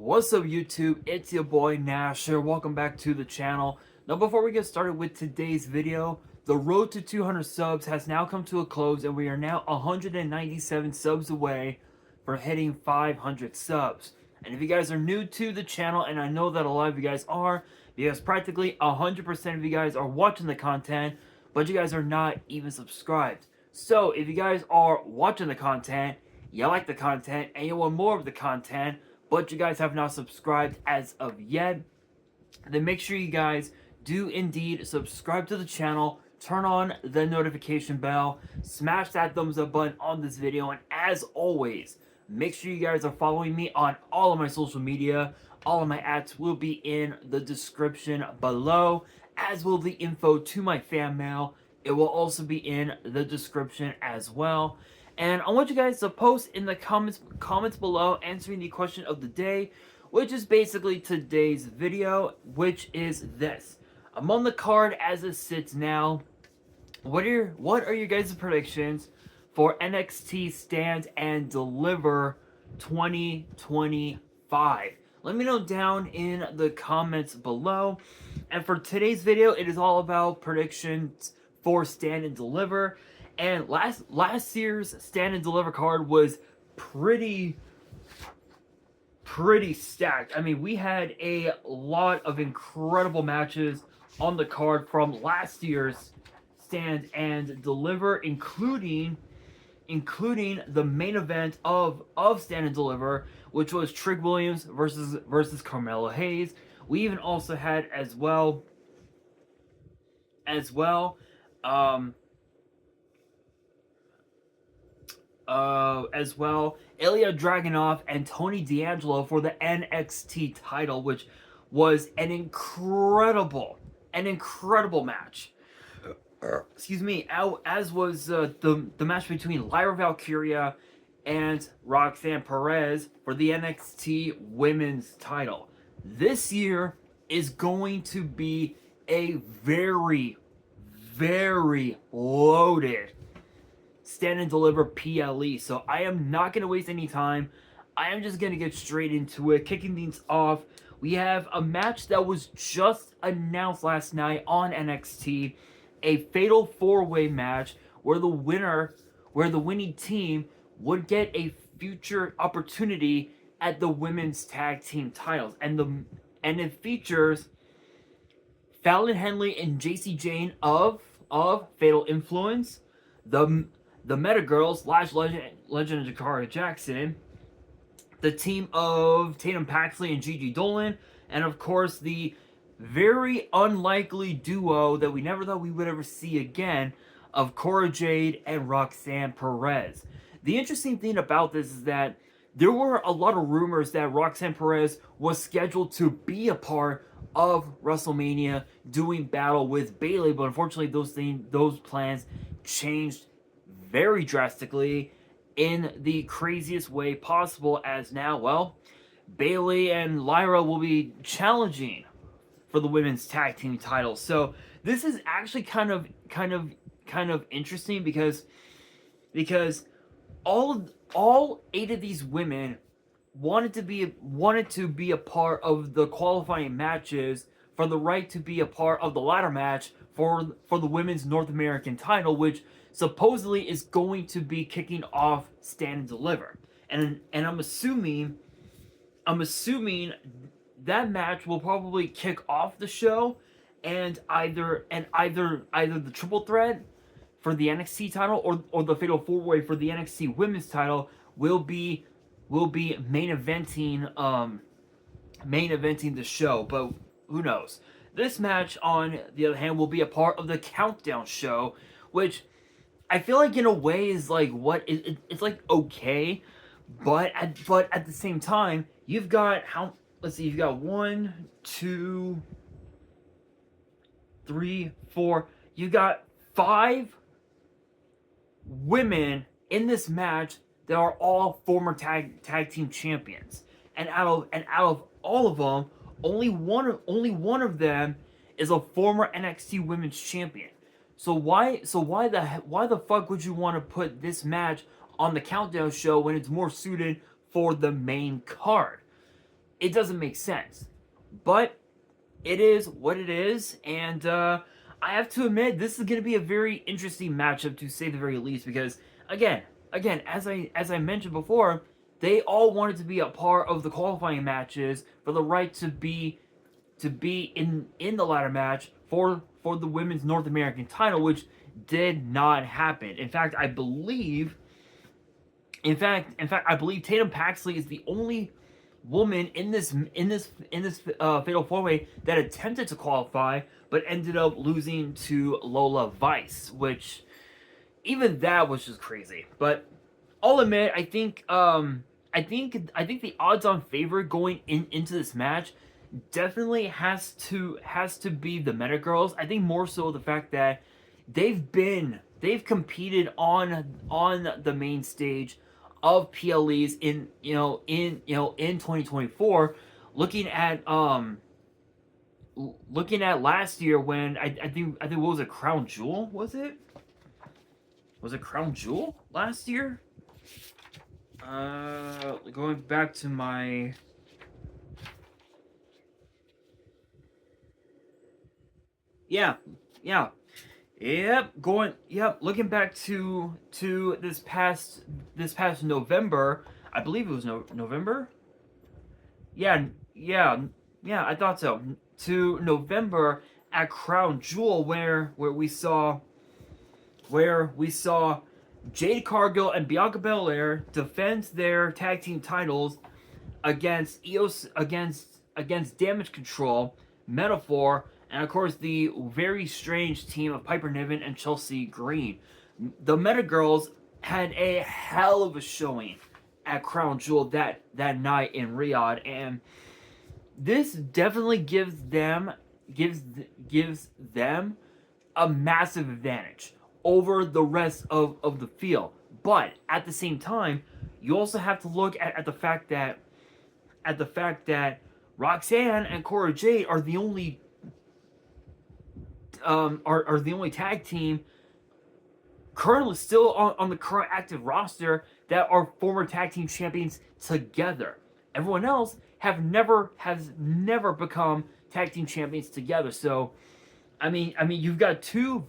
What's up YouTube, it's your boy Nash here, welcome back to the channel. Now before we get started with today's video, the road to 200 subs has now come to a close and we are now 197 subs away from hitting 500 subs. And if you guys are new to the channel, and I know that a lot of you guys are, because practically 100% of you guys are watching the content, but you guys are not even subscribed. So if you guys are watching the content, you like the content, and you want more of the content, but you guys have not subscribed as of yet, then make sure you guys do indeed subscribe to the channel, turn on the notification bell, smash that thumbs up button on this video, and as always, make sure you guys are following me on all of my social media. All of my ads will be in the description below, as will the info to my fan mail. It will also be in the description as well. And I want you guys to post in the comments below answering the question of the day, which is basically today's video, which is this. I'm on the card as it sits now. What are your guys' predictions for NXT Stand and Deliver 2025? Let me know down in the comments below. And for today's video, it is all about predictions for Stand and Deliver. And last year's Stand and Deliver card was pretty stacked. I mean, we had a lot of incredible matches on the card from last year's Stand and Deliver, including the main event of Stand and Deliver, which was Trick Williams versus Carmelo Hayes. We even also had as well Ilya Dragunov and Tony D'Angelo for the NXT title, which was an incredible match. Excuse me, as was the match between Lyra Valkyria and Roxanne Perez for the NXT Women's title. This year is going to be a very loaded Stand and Deliver PLE. So I am not going to waste any time. I am just going to get straight into it. Kicking things off, we have a match that was just announced last night on NXT. A fatal four-way match where the winning team would get a future opportunity at the women's tag team titles. And it features Fallon Henley and JC Jane of Fatal Influence, the Meta Girls, Legend of Jakara Jackson, the team of Tatum Paxley and Gigi Dolan, and of course the very unlikely duo that we never thought we would ever see again of Cora Jade and Roxanne Perez. The interesting thing about this is that there were a lot of rumors that Roxanne Perez was scheduled to be a part of WrestleMania doing battle with Bayley, but unfortunately those plans changed very drastically in the craziest way possible, as now, well, Bayley and Lyra will be challenging for the women's tag team title. So this is actually kind of interesting because all 8 of these women wanted to be a part of the qualifying matches for the right to be a part of the ladder match for the women's North American title, which supposedly is going to be kicking off Stand and Deliver. And I'm assuming that match will probably kick off the show, and either the triple threat for the NXT title or the fatal four-way for the NXT women's title will be main eventing the show, but who knows. This match, on the other hand, will be a part of the Countdown show, which I feel like in a way is like it's like okay, but at the same time, you've got you've got 1, 2, 3, 4, you got 5 women in this match that are all former tag team champions, and out of all of them, only one of them is a former NXT Women's Champion. So why the fuck would you want to put this match on the Countdown show when it's more suited for the main card? it doesn't make sense. But it is what it is, and I have to admit this is going to be a very interesting matchup to say the very least, because again, as I mentioned before, they all wanted to be a part of the qualifying matches for the right to be in the ladder match for the women's North American title, which did not happen. I believe Tatum Paxley is the only woman in this fatal four way that attempted to qualify but ended up losing to Lola Vice, which even that was just crazy. But I'll admit, I think the odds-on favorite going into this match definitely has to be the Meta Girls. I think more so the fact that they've competed on the main stage of PLEs in 2024. Looking at last year when I think what was it, Crown Jewel, was it? Was it Crown Jewel last year? Going back to my yeah, yeah. Looking back to this past November, I believe it was November. Yeah, yeah, I thought so. To November at Crown Jewel, where we saw Jade Cargill and Bianca Belair defend their tag team titles against against Damage Control, Metaphor, and of course the very strange team of Piper Niven and Chelsea Green. The Meta Girls had a hell of a showing at Crown Jewel that night in Riyadh, and this definitely gives them a massive advantage over the rest of the field. But at the same time, you also have to look at the fact that Roxanne and Cora Jade are the only tag team currently still on the current active roster that are former tag team champions together. Everyone else has never become tag team champions together. So you've got two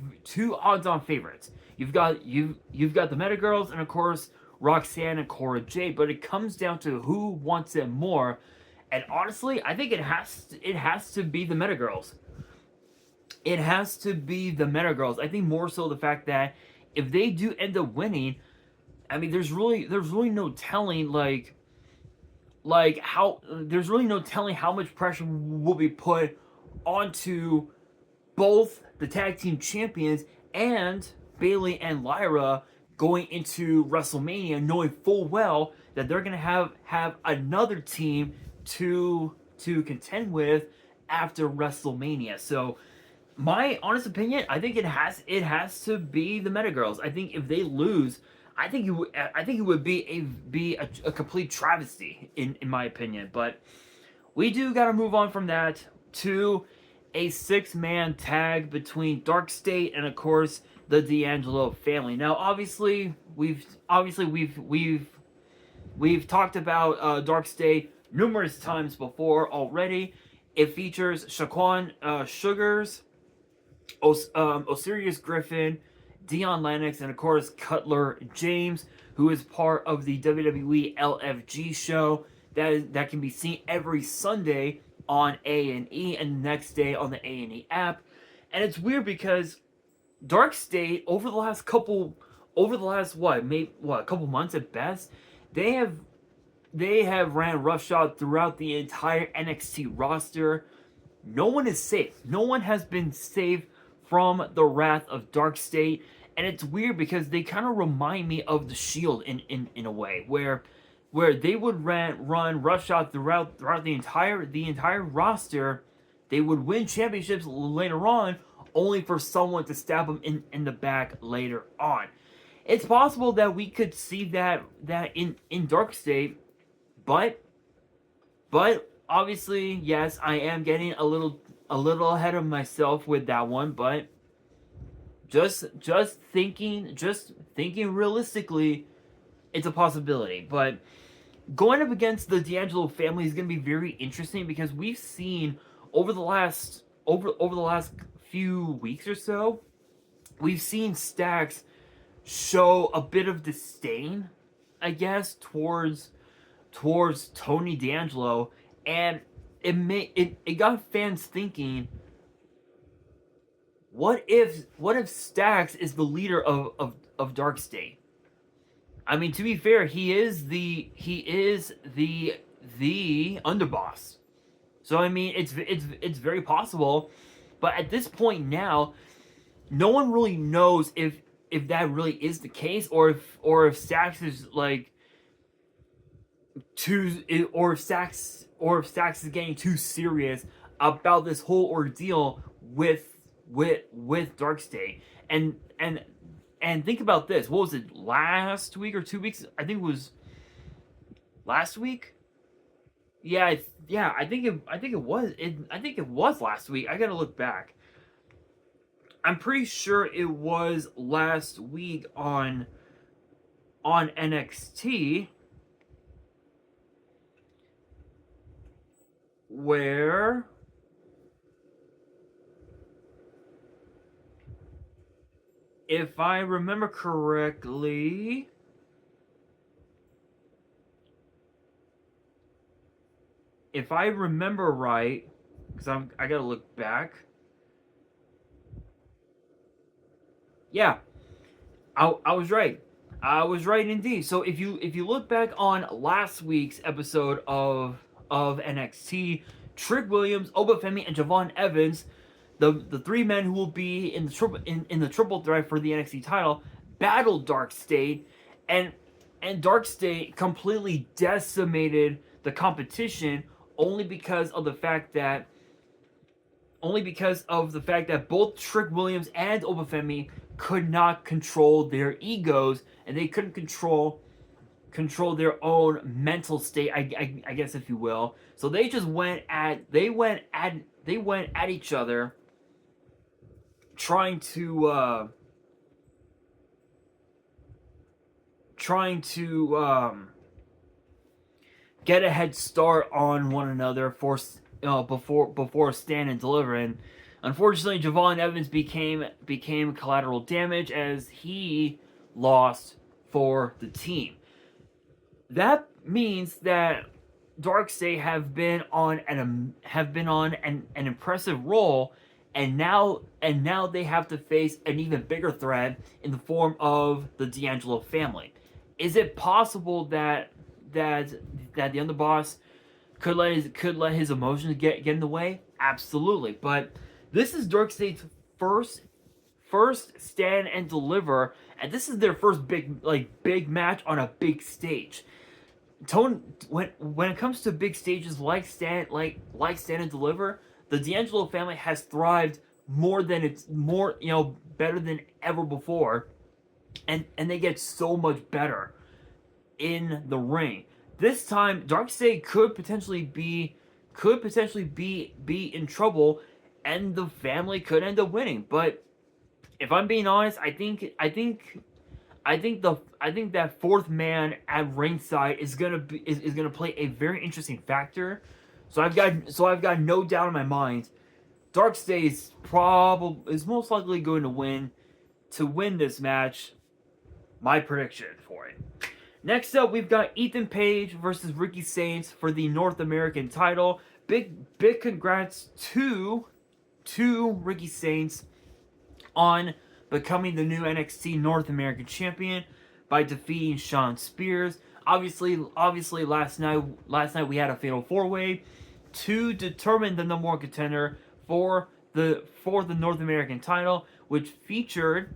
odds-on favorites. You've got the Meta Girls and of course Roxanne and Cora Jade, but it comes down to who wants it more. And honestly, I think it has to be the Meta Girls. It has to be the Meta Girls. I think more so the fact that if they do end up winning, there's really no telling how much pressure will be put onto both the tag team champions and Bayley and Lyra going into WrestleMania, knowing full well that they're gonna have another team to contend with after WrestleMania. So, my honest opinion, I think it has to be the Meta Girls. I think if they lose, I think it would be a complete travesty in my opinion. But we do got to move on from that to a 6-man tag between Dark State and of course the D'Angelo family. Now, obviously we've talked about Dark State numerous times before already. It features Shaquan Sugars, Osiris Griffin, Dion Lennox, and of course Cutler James, who is part of the WWE LFG show that can be seen every Sunday on A&E and the next day on the A&E app. And it's weird because Dark State over the last couple months at best, they have ran roughshod throughout the entire NXT roster. No one is safe. No one has been saved from the wrath of Dark State. And it's weird because they kind of remind me of the Shield in a way, where they would run roughshod throughout the entire roster. They would win championships later on, only for someone to stab them in the back later on. It's possible that we could see that in Dark State, but obviously, yes, I am getting a little ahead of myself with that one, but just thinking realistically, it's a possibility. But going up against the D'Angelo family is going to be very interesting because we've seen over the last few weeks or so, we've seen Stacks show a bit of disdain, I guess, towards Tony D'Angelo, and it got fans thinking, what if Stacks is the leader of Dark State? I mean, to be fair, he is the underboss. So I mean, it's very possible, but at this point now, no one really knows if that really is the case, or if Stacks is like too, or if Stacks is getting too serious about this whole ordeal with Darkstate. And think about this. What was it, last week or 2 weeks? I think it was last week. Yeah, yeah. I think it was last week. I gotta look back. I'm pretty sure it was last week on NXT, where if I remember correctly, if I remember right, because I gotta look back. Yeah, I was right. I was right indeed. So if you look back on last week's episode of NXT, Trick Williams, Obafemi, and Javon Evans, the three men who will be in the triple threat for the NXT title, battled Dark State, and Dark State completely decimated the competition only because of the fact that both Trick Williams and Obafemi could not control their egos, and they couldn't control their own mental state, I guess, if you will. So they just went at each other, trying to get a head start on one another before Stand and Deliver. And unfortunately, Javon Evans became collateral damage as he lost for the team. That means that Darkseid have been on an impressive roll, and now they have to face an even bigger threat in the form of the D'Angelo family. Is it possible that the underboss could let his emotions get in the way? Absolutely. But this is Darkseid's first Stand and Deliver, and this is their first big match on a big stage. When it comes to big stages like Stand and Deliver, the D'Angelo family has thrived better than ever before, and they get so much better in the ring. This time, Darkseid could potentially be in trouble, and the family could end up winning. But if I'm being honest, I think that fourth man at ringside is gonna play a very interesting factor. So I've got no doubt in my mind, Darkseid is most likely going to win this match. My prediction for it. Next up, we've got Ethan Page versus Ricky Saints for the North American title. Big congrats to Ricky Saints on becoming the new NXT North American champion by defeating Shawn Spears. Obviously, last night we had a fatal four-way to determine the number one contender for the North American title, which featured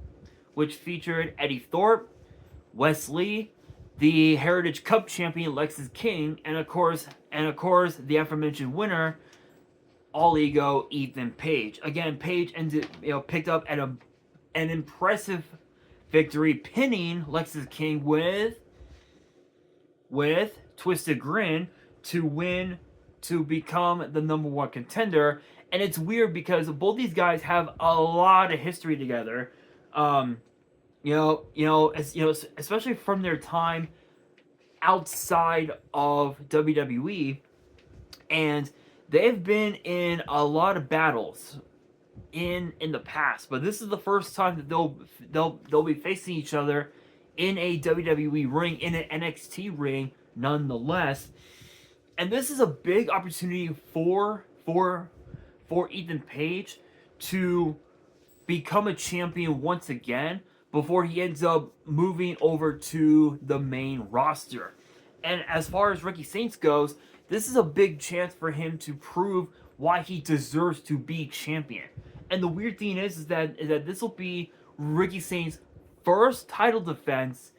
Eddie Thorpe, Wes Lee, the Heritage Cup champion Lexis King, and of course the aforementioned winner, All Ego Ethan Page. Again, Page picked up at an impressive victory, pinning Lexis King with Twisted Grin to become the number one contender. And it's weird because both these guys have a lot of history together. Especially from their time outside of WWE, and they've been in a lot of battles in the past, but this is the first time that they'll be facing each other in a WWE ring, in an NXT ring, nonetheless. And this is a big opportunity for Ethan Page to become a champion once again before he ends up moving over to the main roster. And as far as Ricky Saints goes, this is a big chance for him to prove why he deserves to be champion. And the weird thing is that this will be Ricky Saints' first title defense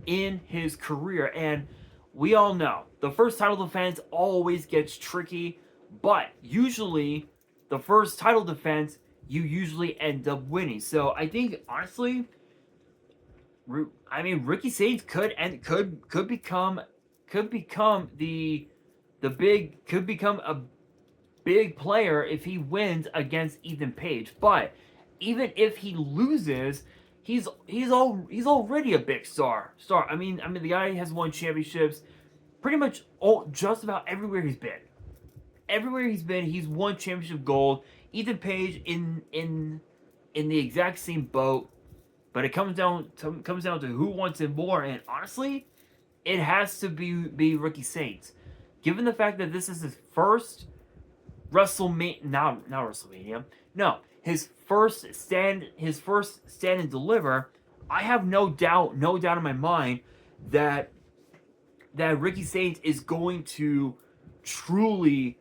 in his career. And we all know the first title defense always gets tricky, but usually the first title defense you usually end up winning. So I think honestly, Ricky Saints could become a big player if he wins against Ethan Page. But even if he loses, he's already a big star. I mean the guy has won championships pretty much just about everywhere he's been. Everywhere he's been, he's won championship gold. Ethan Page in the exact same boat, but it comes down to who wants it more. And honestly, it has to be Ricky Saints, given the fact that this is his first WrestleMania, not WrestleMania, no, his first stand and deliver. I have no doubt in my mind that Ricky Saints is going to truly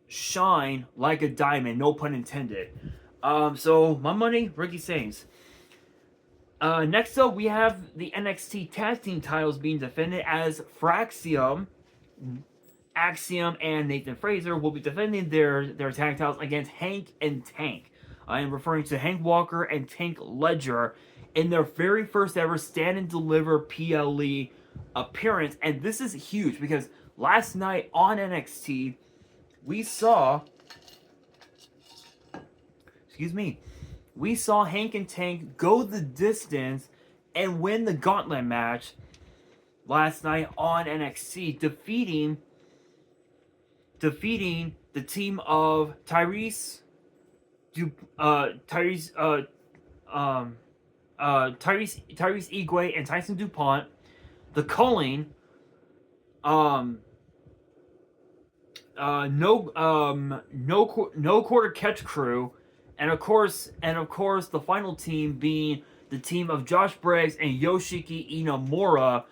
shine like a diamond, no pun intended. So my money, Ricky Saints. Next up, we have the NXT Tag Team titles being defended as Fraxium, Axiom, and Nathan Fraser will be defending their tag titles against Hank and Tank. I am referring to Hank Walker and Tank Ledger in their very first ever Stand and Deliver PLE appearance. And this is huge because last night on NXT, we saw Hank and Tank go the distance and win the gauntlet match last night on NXT, defeating the team of Tyrese Igwe and Tyson DuPont, the Culling, no quarter catch crew, and of course the final team being the team of Josh Briggs and Yoshiki Inamura.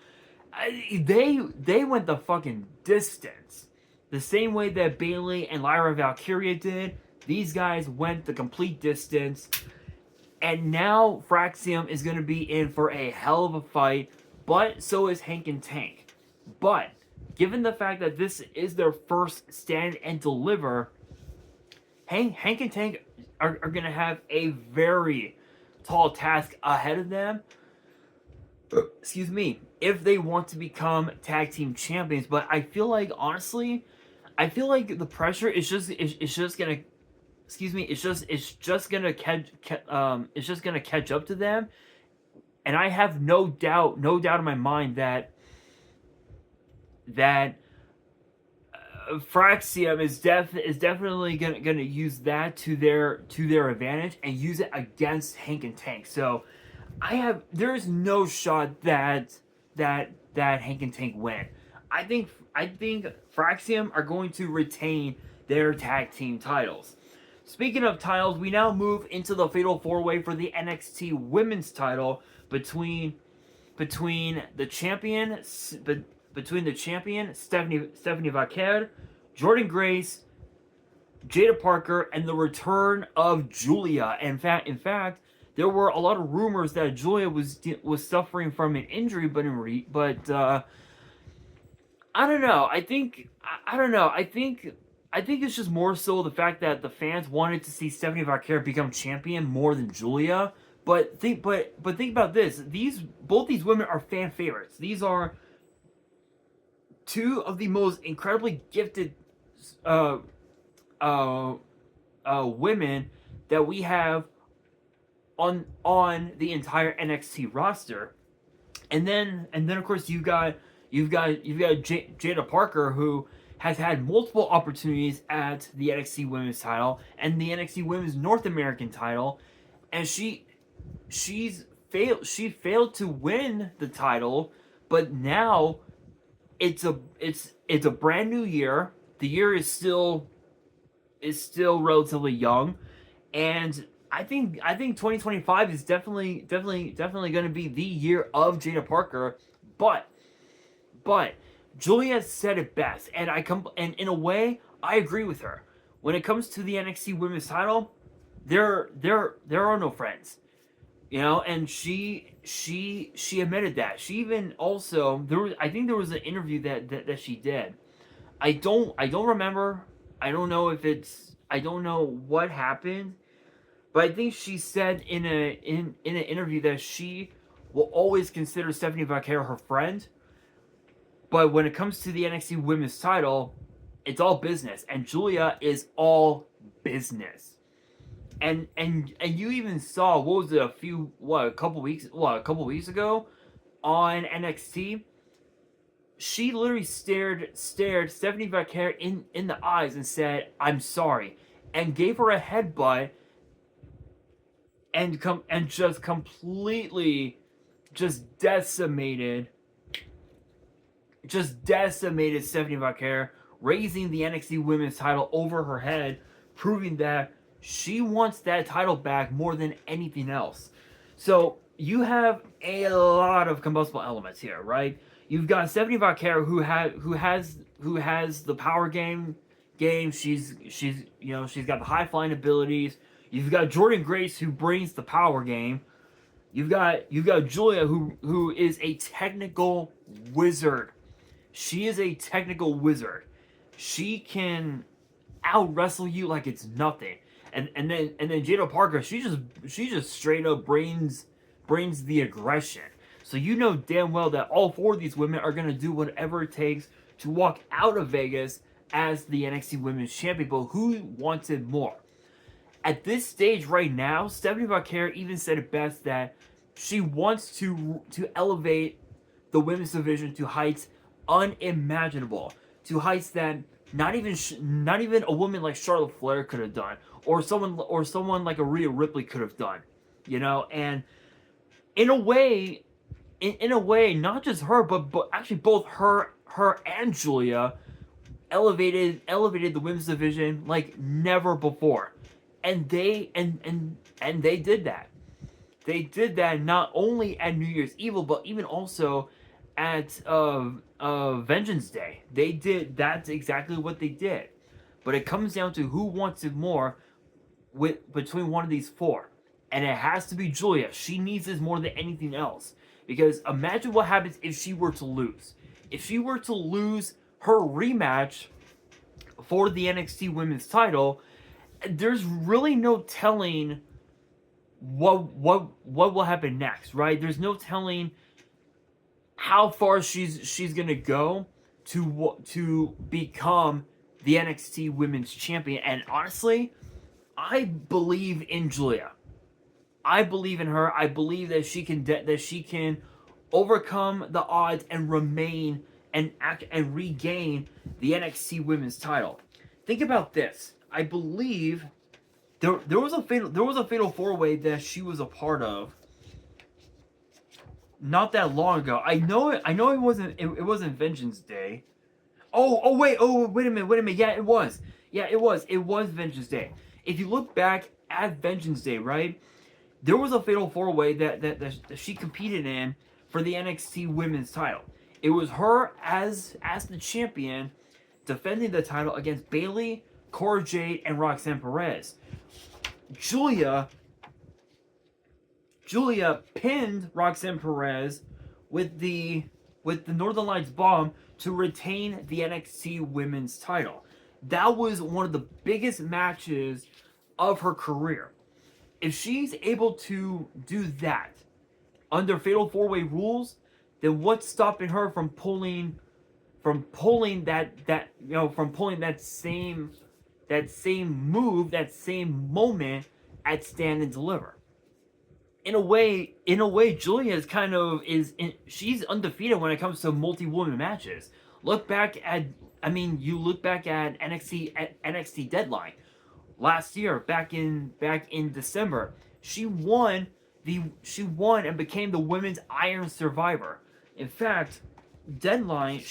They went the fucking distance, the same way that Bayley and Lyra Valkyria did. These guys went the complete distance, and now Fraxium is going to be in for a hell of a fight, but so is Hank and Tank. But given the fact that this is their first Stand and Deliver, Hank and Tank are going to have a very tall task ahead of them. Excuse me, if they want to become tag team champions. But I feel like, honestly, the pressure is just gonna, it's just gonna catch up to them. And I have no doubt in my mind that Fraxium is definitely gonna use that to their advantage and use it against Hank and Tank. So there's no shot that Hank and Tank win. I think Fraxium are going to retain their tag team titles. Speaking of titles, we now move into the Fatal 4-Way for the NXT Women's title between the champion Stephanie Vaquer, Jordan Grace, Jada Parker, and the return of Julia. In fact, there were a lot of rumors that Julia was suffering from an injury, but I don't know. I think it's just more so the fact that the fans wanted to see Stephanie Vaquer become champion more than Julia. But think about this. Both these women are fan favorites. These are two of the most incredibly gifted women that we have on the entire NXT roster. And then of course you got Jada Parker, who has had multiple opportunities at the NXT Women's title and the NXT Women's North American title, and she failed to win the title, but now it's a brand new year. The year is still relatively young, and I think 2025 is definitely going to be the year of Jada Parker, but Julia said it best, and and in a way I agree with her. When it comes to the NXT Women's title, there are no friends, you know, and she admitted that. She even also I think there was an interview that she did. I don't remember. I don't know what happened, but I think she said in an interview that she will always consider Stephanie Vaquero her friend, but when it comes to the NXT Women's title, it's all business, and Julia is all business. And you even saw, what was it, a couple weeks ago on NXT, she literally stared Stephanie Vaquero in the eyes and said, "I'm sorry," and gave her a headbutt, and just completely just decimated Stephanie Vaquero, raising the NXT Women's title over her head, proving that she wants that title back more than anything else. So you have a lot of combustible elements here, right? You've got Stephanie Vaquero, who has the power game. She's she's got the high flying abilities. You've got Jordan Grace, who brings the power game. You've got Julia, who is a technical wizard. She is a technical wizard. She can out wrestle you like it's nothing. And then Jada Parker, she just straight up brings the aggression. So you know damn well that all four of these women are gonna do whatever it takes to walk out of Vegas as the NXT Women's Champion. But who wanted more? At this stage right now, Stephanie Vaquero even said it best, that she wants to elevate the women's division to heights unimaginable, to heights that not even a woman like Charlotte Flair could have done, or someone like a Rhea Ripley could have done, you know. And in a way, not just her, but actually both her and Julia elevated the women's division like never before. And they did that. They did that not only at New Year's Evil, but even also at Vengeance Day. That's exactly what they did. But it comes down to who wants it more between one of these four. And it has to be Julia. She needs this more than anything else. Because imagine what happens if she were to lose. If she were to lose her rematch for the NXT Women's title, there's really no telling what will happen next, right? There's no telling how far she's gonna go to become the NXT Women's Champion. And honestly, I believe in Julia. I believe in her. I believe that she can overcome the odds and remain and regain the NXT Women's title. Think about this. I believe there was a fatal 4-way that she was a part of not that long ago. I know it wasn't Vengeance Day. Wait a minute. Yeah, it was. It was Vengeance Day. If you look back at Vengeance Day, right? There was a fatal 4-way that she competed in for the NXT Women's title. It was her as the champion defending the title against Bayley, Cora Jade, and Roxanne Perez. Julia pinned Roxanne Perez with the Northern Lights bomb to retain the NXT Women's title. That was one of the biggest matches of her career. If she's able to do that under Fatal 4-Way rules, then what's stopping her from pulling that same move, that same moment at Stand and Deliver? Julia is kind of she's undefeated when it comes to multi-woman matches. Look back at you look back at NXT Deadline last year, back in December. She won and became the women's Iron Survivor. In fact, Deadline,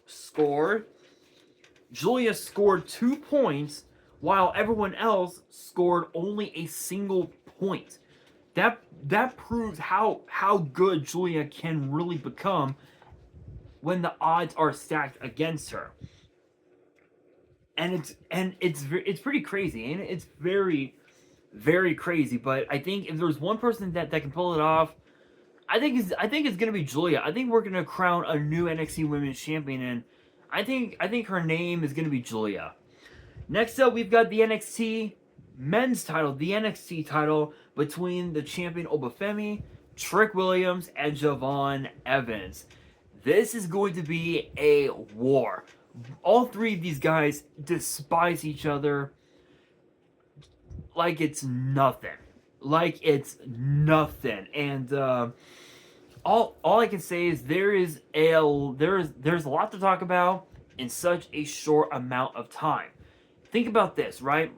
scored Julia scored 2 points, while everyone else scored only a single point. That proves how good Julia can really become when the odds are stacked against her. And it's pretty crazy, and it's very crazy. But I think if there's one person that can pull it off, I think it's gonna be Julia. I think we're gonna crown a new NXT Women's Champion, and I think her name is gonna be Julia. Next up, we've got the NXT Men's title, the NXT title between the champion Obafemi, Trick Williams, and Javon Evans. This is going to be a war. All three of these guys despise each other like it's nothing. And all I can say is there's a lot to talk about in such a short amount of time. Think about this, right?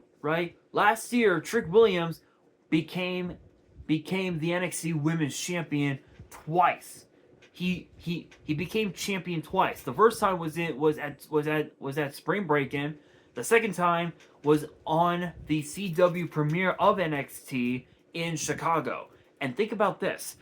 Last year, Trick Williams became the NXT Women's Champion twice. He became champion twice. The first time was at Spring Break-In. The second time was on the CW premiere of NXT in Chicago. And think about this.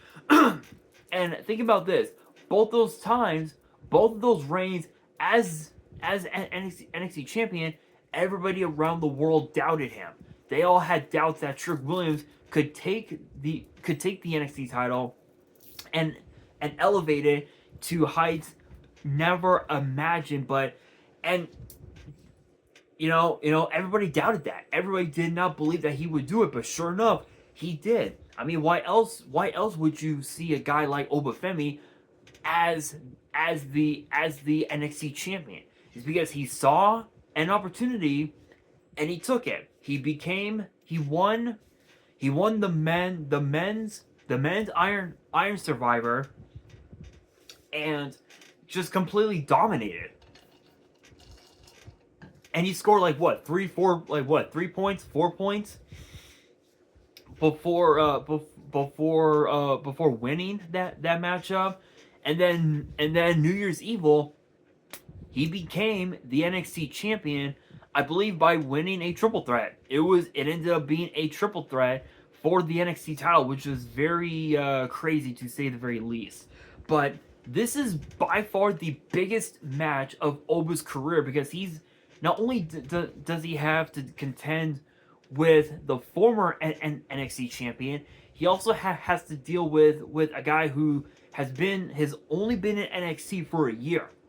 Both those times, both of those reigns as an NXT champion, everybody around the world doubted him. They all had doubts that Trick Williams could take the NXT title and elevate it to heights never imagined. Everybody doubted that. Everybody did not believe that he would do it, but sure enough, he did. I mean, why else would you see a guy like Obafemi as the NXT champion? It's because he saw an opportunity and he took it. He won the men's Iron Survivor and just completely dominated. And he scored 3 points, 4 points before winning that matchup. And then New Year's Evil, he became the NXT champion, I believe, by winning a triple threat. It ended up being a triple threat for the NXT title, which was very crazy to say the very least. But this is by far the biggest match of Oba's career, because he's not only does he have to contend with the former NXT champion, he also has to deal with a guy who has only been in NXT for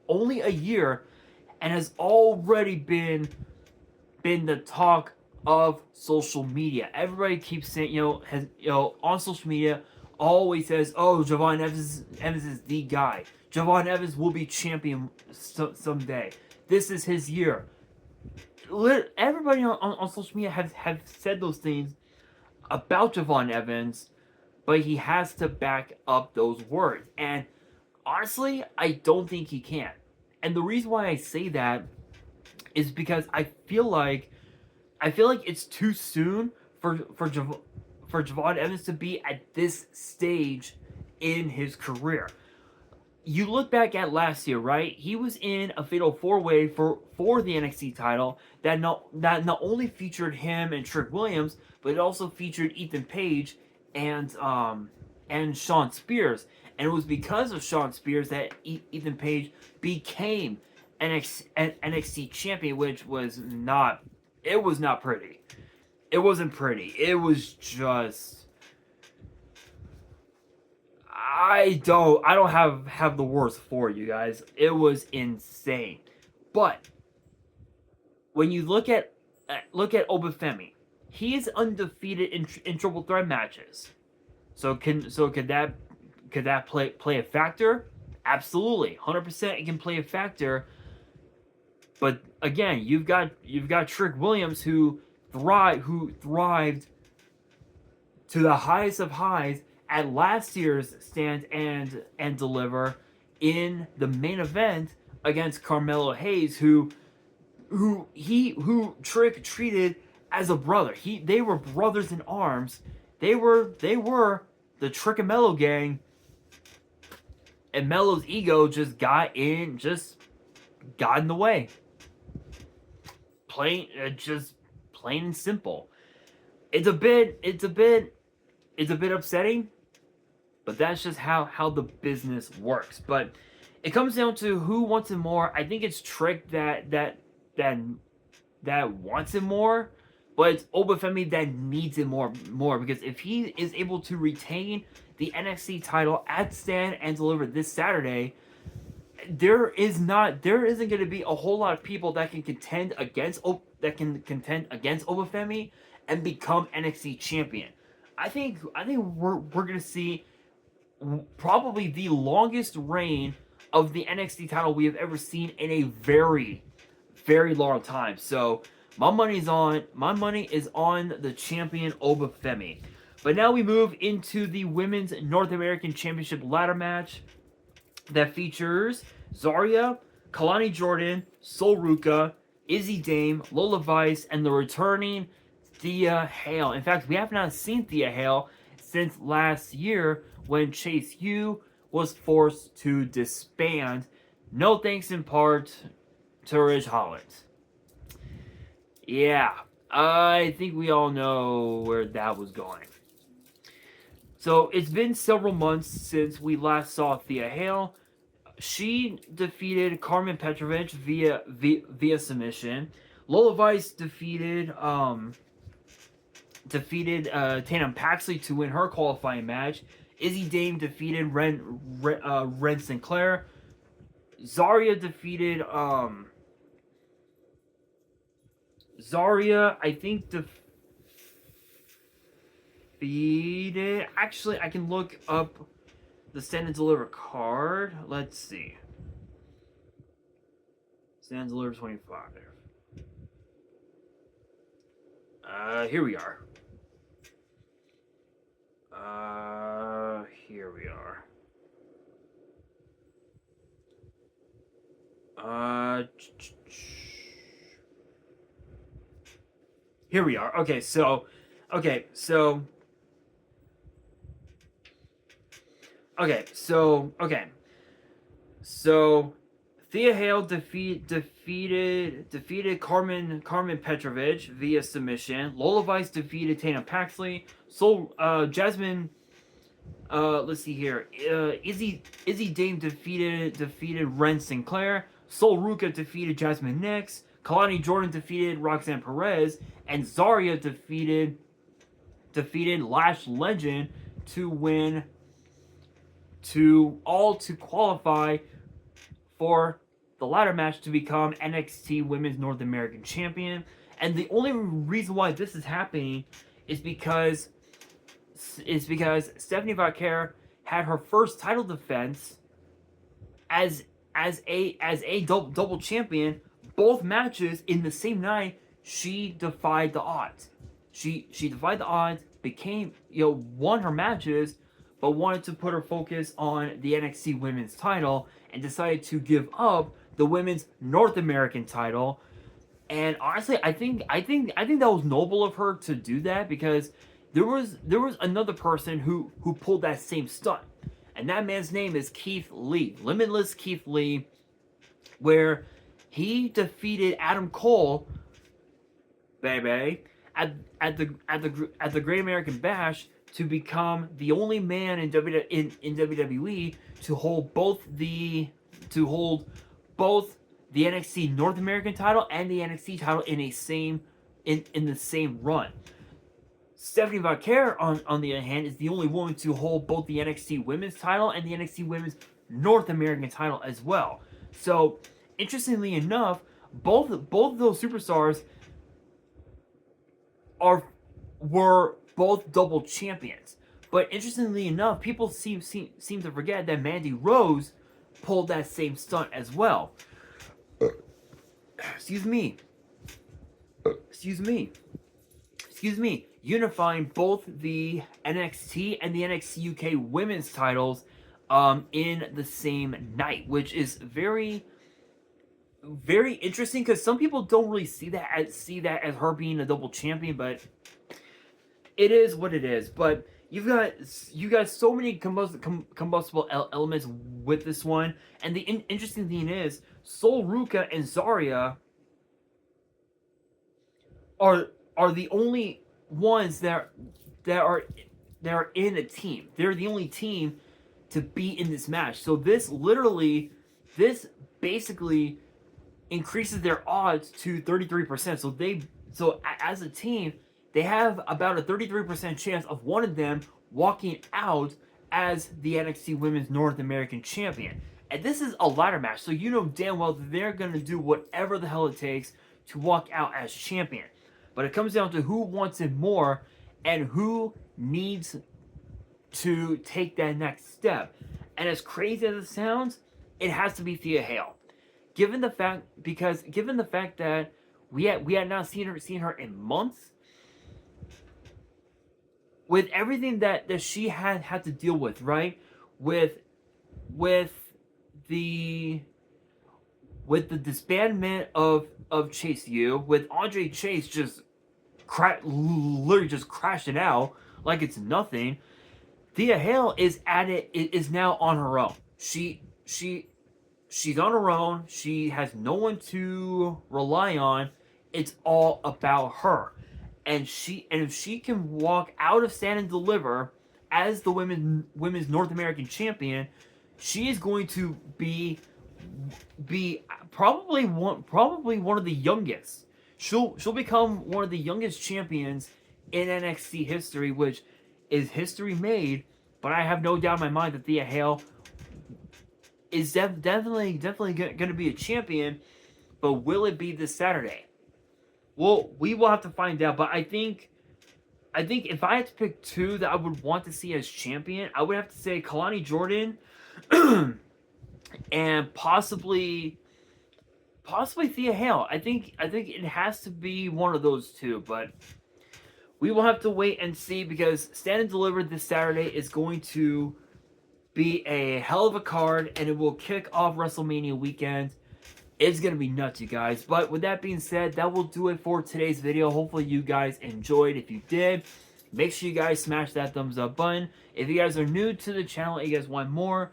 only a year, and has already been the talk of social media. Everybody keeps saying, on social media, always says, "Oh, Javon Evans is the guy. Javon Evans will be champion someday. This is his year." Everybody on social media have said those things about Javon Evans, but he has to back up those words. And honestly, I don't think he can. And the reason why I say that is because I feel like it's too soon for Javon Evans to be at this stage in his career. You look back at last year, right? He was in a fatal 4-way for the NXT title that not only featured him and Trick Williams, but it also featured Ethan Page and Shawn Spears. And it was because of Shawn Spears that Ethan Page became NXT champion, which was not pretty. It wasn't pretty. It was just, I don't have the words for you guys. It was insane. But when you look at Obafemi, he is undefeated in triple threat matches. So could that play a factor? Absolutely, 100% it can play a factor. But again, you've got Trick Williams who thrived to the highest of highs at last year's Stand and Deliver in the main event against Carmelo Hayes, who Trick treated as a brother. They were brothers in arms. They were the Trick and Mello gang, and Melo's ego just got in the way. Just plain and simple. It's a bit upsetting, but that's just how the business works. But it comes down to who wants it more. I think it's Trick that wants it more, but it's Obafemi that needs it more because if he is able to retain the NXT title at Stand and Deliver this Saturday, there isn't going to be a whole lot of people that can contend against Obafemi and become NXT champion. I think we're going to see probably the longest reign of the NXT title we have ever seen in a very, very long time. So my money is on the champion Obafemi. But now we move into the Women's North American Championship ladder match that features Zarya, Kalani Jordan, Sol Ruka, Izzy Dame, Lola Vice, and the returning Thea Hale. In fact, we have not seen Thea Hale since last year when Chase U was forced to disband. No thanks in part to Ridge Holland. Yeah, I think we all know where that was going. So it's been several months since we last saw Thea Hale. She defeated Carmen Petrovich via submission. Lola Vice defeated Tatum Paxley to win her qualifying match. Izzy Dame defeated Ren Sinclair. Zarya defeated I think defeated. Actually, I can look up the Stand and Deliver card. Let's see. Stand and Deliver 25. Here we are. Here we are. Here we are. Okay, so Thea Hale defeated Carmen Petrovich via submission. Lola Vice defeated Tatum Paxley. Jasmine. Let's see here. Izzy Dame defeated Ren Sinclair. Sol Ruka defeated Jasmine Nix. Kalani Jordan defeated Roxanne Perez, and Zarya defeated Lash Legend to win. To qualify for the ladder match to become NXT Women's North American Champion. And the only reason why this is happening is because Stephanie Vaquer had her first title defense as a double champion. Both matches in the same night, she defied the odds. She defied the odds, won her matches, but wanted to put her focus on the NXT Women's title and decided to give up the Women's North American title. And honestly, I think that was noble of her to do that, because there was another person who pulled that same stunt, and that man's name is Keith Lee, Limitless Keith Lee, where he defeated Adam Cole, baby, at the Great American Bash, to become the only man in WWE to hold both the NXT North American title and the NXT title in the same run. Stephanie Vaquer, on the other hand, is the only woman to hold both the NXT Women's title and the NXT Women's North American title as well. So, interestingly enough, both of those superstars were both double champions. But interestingly enough, people seem to forget that Mandy Rose pulled that same stunt as well. Excuse me. unifying both the NXT and the NXT UK women's titles in the same night, which is very interesting because some people don't really see that as her being a double champion, but it is what it is. But you got so many combustible elements with this one, and the interesting thing is Sol Ruka and Zarya are the only ones that are in a team. They're the only team to be in this match. So this basically increases their odds to 33%. So as a team, they have about a 33% chance of one of them walking out as the NXT Women's North American Champion. And this is a ladder match, so you know damn well that they're going to do whatever the hell it takes to walk out as champion. But it comes down to who wants it more and who needs to take that next step. And as crazy as it sounds, it has to be Thea Hale. Given the fact that we had not seen her in months, with everything that she had to deal with, right? With the disbandment of Chase U, with Andre Chase just literally just crashing out like it's nothing. Thea Hale is now on her own. She's on her own. She has no one to rely on. It's all about her. And if she can walk out of Stand and Deliver as the women's North American champion, she is going to be probably one of the youngest. She'll become one of the youngest champions in NXT history, which is history made. But I have no doubt in my mind that Thea Hale is definitely going to be a champion. But will it be this Saturday? Well, we will have to find out. But I think if I had to pick two that I would want to see as champion, I would have to say Kalani Jordan and possibly Thea Hale. I think it has to be one of those two, but we will have to wait and see, because Stand and Deliver this Saturday is going to be a hell of a card, and it will kick off WrestleMania weekend. It's going to be nuts, you guys. But with that being said, that will do it for today's video. Hopefully you guys enjoyed. If you did, make sure you guys smash that thumbs up button. If you guys are new to the channel and you guys want more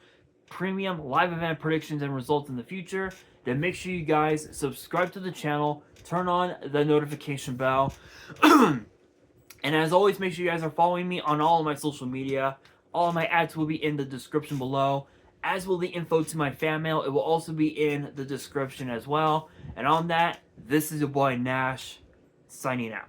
premium live event predictions and results in the future, then make sure you guys subscribe to the channel, turn on the notification bell. And as always, make sure you guys are following me on all of my social media. All of my ads will be in the description below, as will the info to my fan mail. It will also be in the description as well. And on that, this is your boy Nash, signing out.